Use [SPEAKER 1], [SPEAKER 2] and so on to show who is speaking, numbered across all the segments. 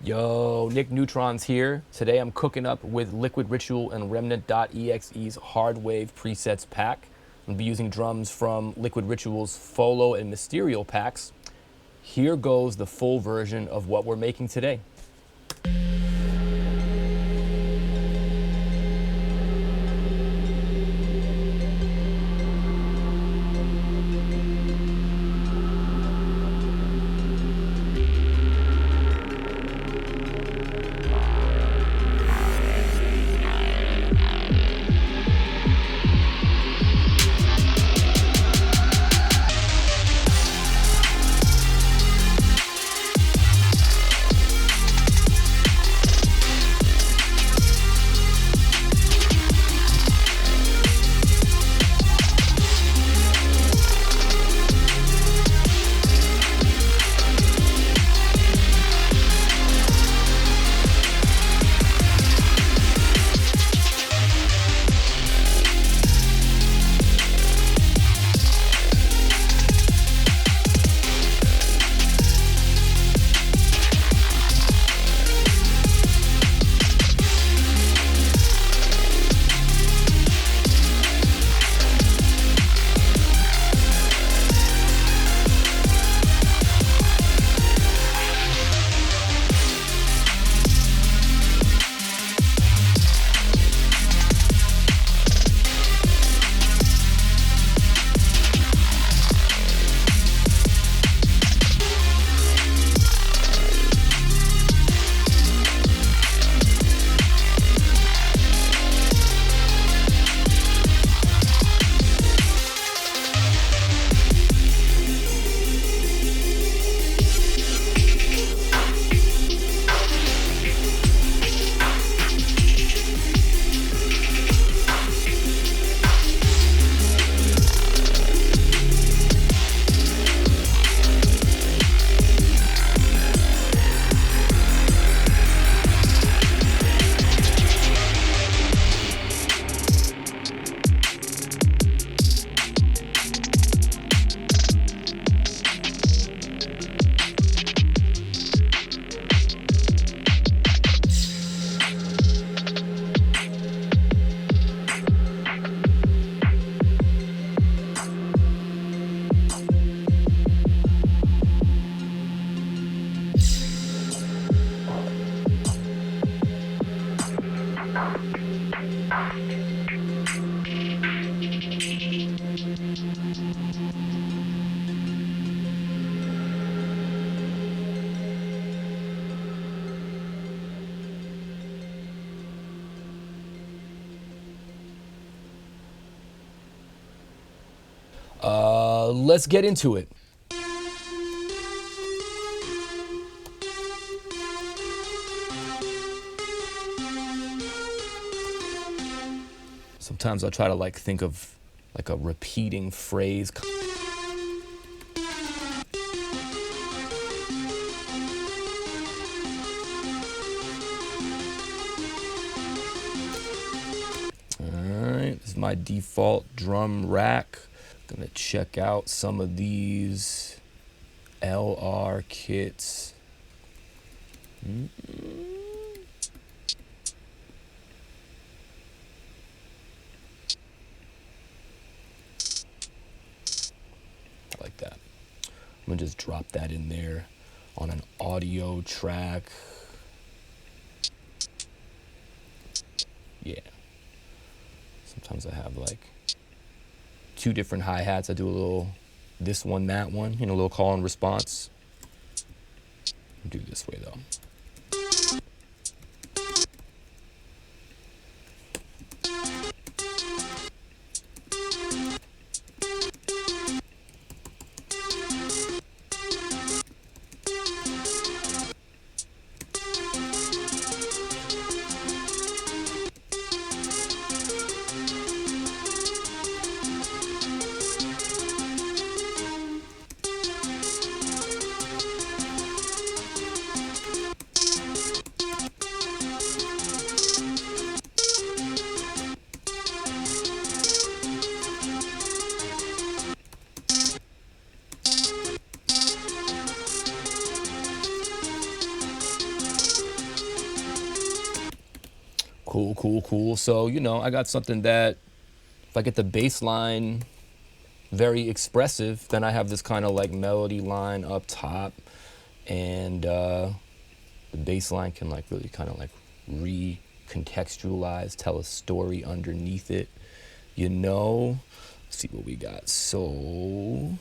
[SPEAKER 1] Yo, Nick Neutronz here. Today I'm cooking up with Liquid Ritual and Remnant.exe's Hardwave presets pack. I'm going to be using drums from Liquid Ritual's Foley and Mysterio packs. Here goes the full version of what we're making today. Let's get into it. Sometimes I try to think of a repeating phrase. Alright, this is my default drum rack. Gonna check out some of these LR kits. I like that. I'm gonna just drop that in there on an audio track. Yeah. Sometimes I have two different hi-hats. I do a little this one, that one, a little call and response. I'll do it this way though. Cool, cool, cool. So, you know, I got something that if I get the bass line very expressive, then I have this kind of like melody line up top, and the bass line can like really kind of like recontextualize, tell a story underneath it, you know. Let's see what we got. So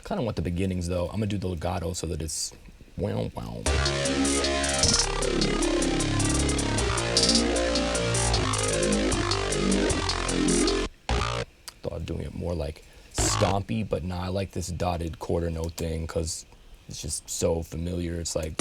[SPEAKER 1] kind of want the beginnings though. I'm gonna do the legato so that it's wow wow. Thought of doing it more like stompy, but nah, I like this dotted quarter note thing because it's just so familiar. It's like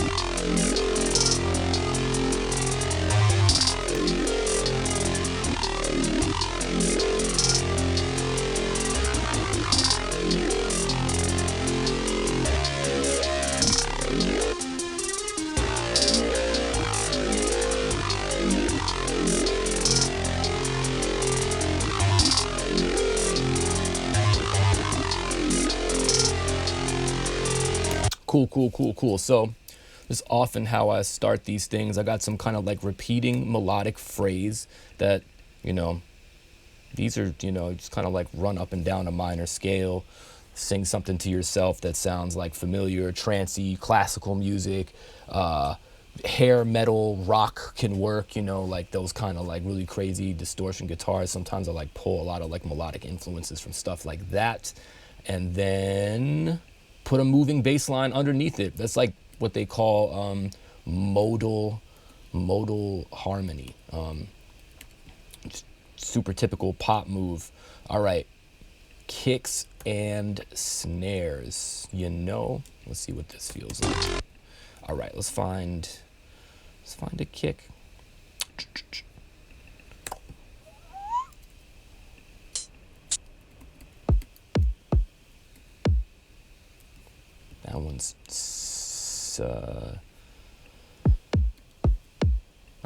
[SPEAKER 1] cool, cool, cool, cool. So this is often how I start these things. I got some kind of like repeating melodic phrase that, you know, these are, you know, just kind of like run up and down a minor scale, sing something to yourself that sounds like familiar, trancey, classical music, hair metal, rock can work, you know, like those kind of like really crazy distortion guitars. Sometimes I like pull a lot of like melodic influences from stuff like that, and then put a moving bass line underneath it. That's like what they call modal harmony. Super typical pop move. All right, kicks and snares, you know. Let's see what this feels like. All right, let's find a kick. That one's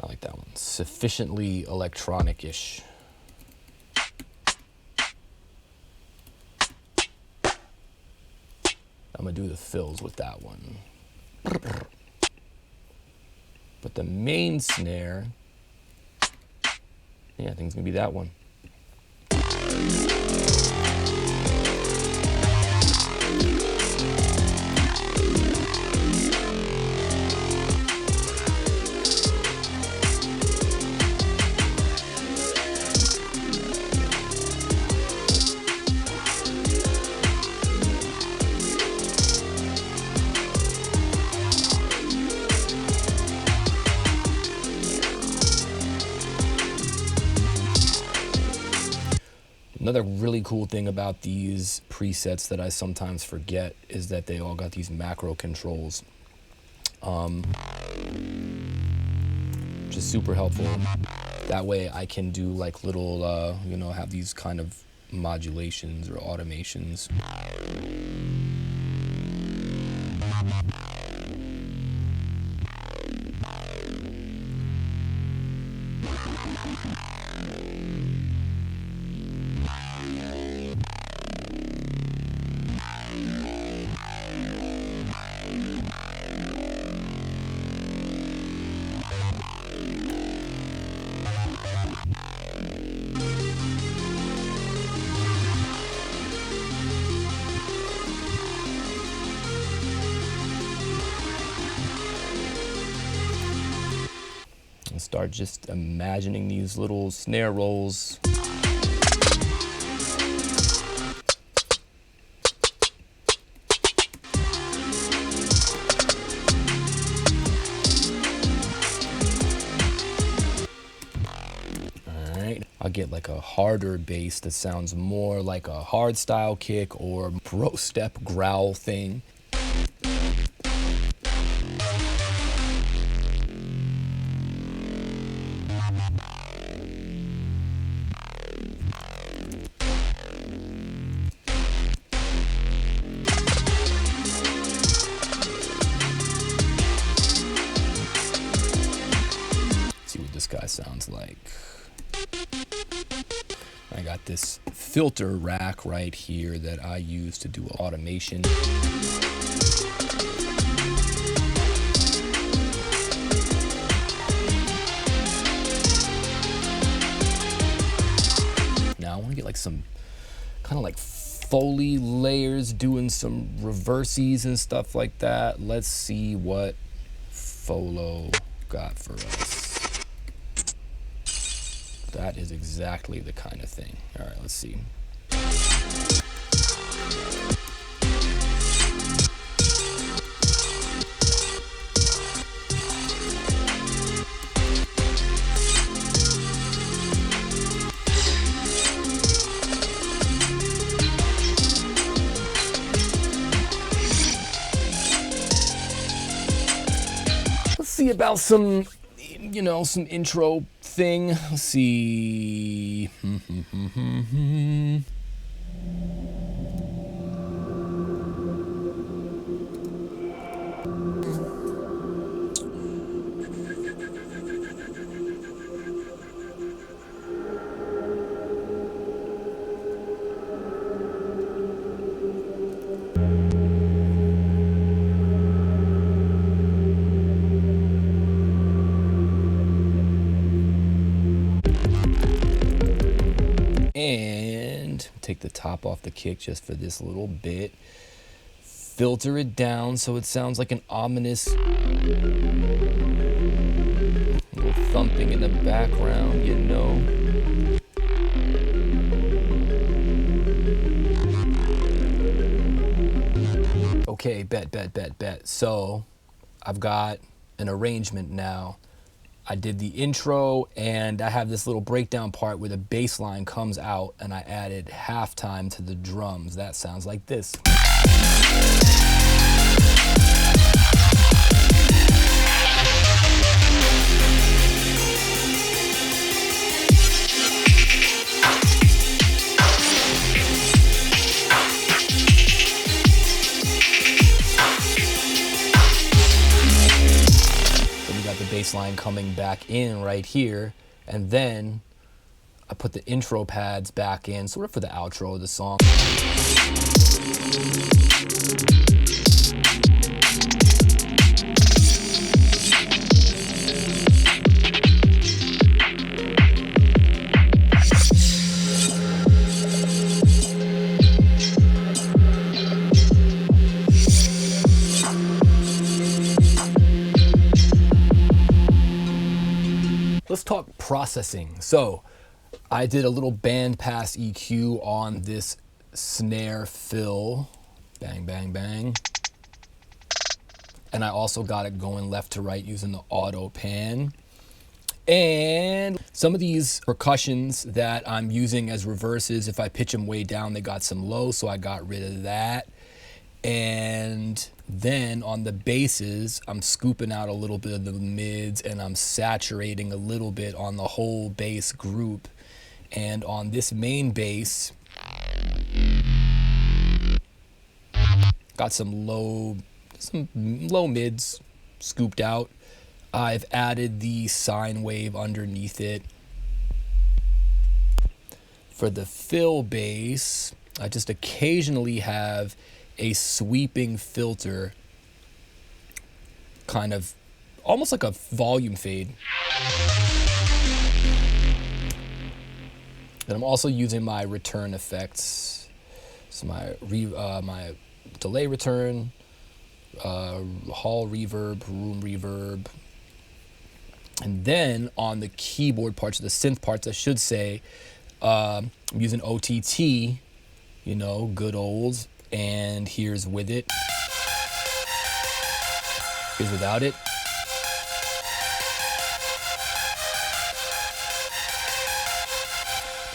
[SPEAKER 1] I like that one. Sufficiently electronic-ish. I'm gonna do the fills with that one. But the main snare, yeah, I think it's gonna be that one. Another really cool thing about these presets that I sometimes forget is that they all got these macro controls, which is super helpful. That way I can do like little, you know, have these kind of modulations or automations. Start just imagining these little snare rolls. Alright, I'll get like a harder bass that sounds more like a hard style kick or bro step growl thing. sounds like. I got this filter rack right here that I use to do automation. Now I want to get like some kind of like Foley layers, doing some reverses and stuff like that. Let's see what Foley got for us. That is exactly the kind of thing. All right, let's see. Let's see about some, you know, some intro thing. Let's see. And take the top off the kick just for this little bit. Filter it down so it sounds like an ominous little thumping in the background, you know. Okay, bet. So I've got an arrangement now. I did the intro and I have this little breakdown part where the bass line comes out and I added halftime to the drums. That sounds like this. Bass line coming back in right here, and then I put the intro pads back in sort of for the outro of the song. Let's talk processing. So I did a little bandpass EQ on this snare fill. Bang, bang, bang. And I also got it going left to right using the auto pan. And some of these percussions that I'm using as reverses, if I pitch them way down, they got some low, so I got rid of that. And then on the basses, I'm scooping out a little bit of the mids and I'm saturating a little bit on the whole bass group. And on this main bass, got some low mids scooped out. I've added the sine wave underneath it. For the fill bass, I just occasionally have a sweeping filter, kind of almost like a volume fade. And I'm also using my return effects. So my delay return, hall reverb, room reverb. And then on the keyboard parts, the synth parts, I should say, I'm using OTT, you know, good old. And here's with it. Here's without it.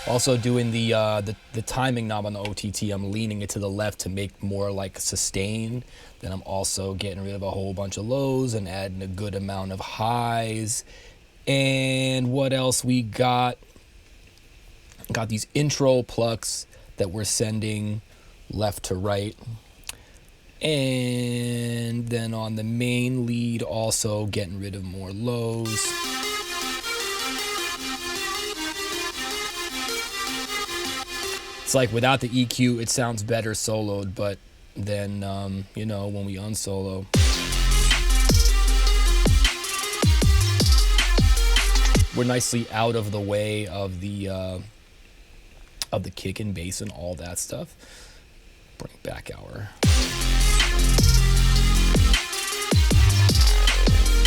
[SPEAKER 1] Also doing the timing knob on the OTT, I'm leaning it to the left to make more like sustain. Then I'm also getting rid of a whole bunch of lows and adding a good amount of highs. And what else we got? Got these intro plucks that we're sending left to right. And then on the main lead, also getting rid of more lows. It's like without the EQ, it sounds better soloed, but then, you know, when we unsolo. We're nicely out of the way of the kick and bass and all that stuff. Bring back our...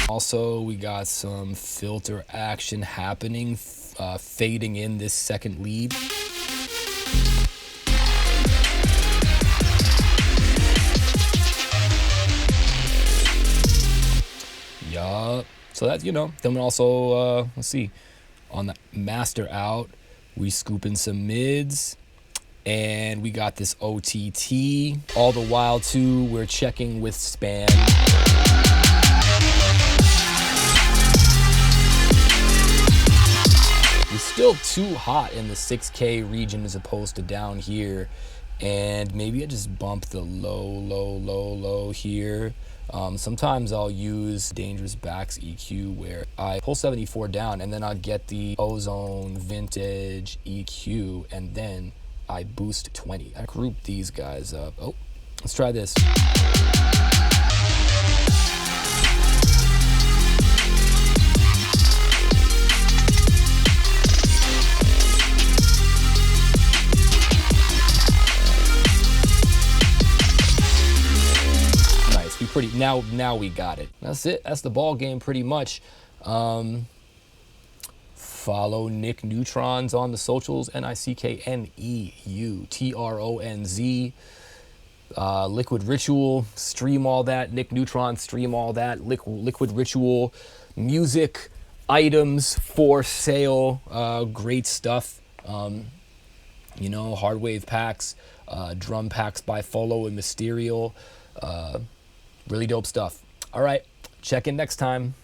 [SPEAKER 1] Also, we got some filter action happening, fading in this second lead. Yup. So that's, you know, then we also, let's see, on the master out, we scoop in some mids. And we got this OTT. All the while, too, we're checking with span. We're still too hot in the 6K region as opposed to down here. And maybe I just bump the low here. Sometimes I'll use Dangerous Backs EQ where I pull 74 down and then I'll get the Ozone Vintage EQ and then I boost 20. I group these guys up. Oh, let's try this. Nice. We pretty now we got it. That's it. That's the ball game pretty much. Follow Nick Neutronz on the socials, NickNeutronz. Liquid Ritual, stream all that. Nick Neutronz, stream all that. Liquid Ritual, music, items for sale, great stuff. You know, Hardwave packs, drum packs by Foley and Mysterio. Really dope stuff. All right, check in next time.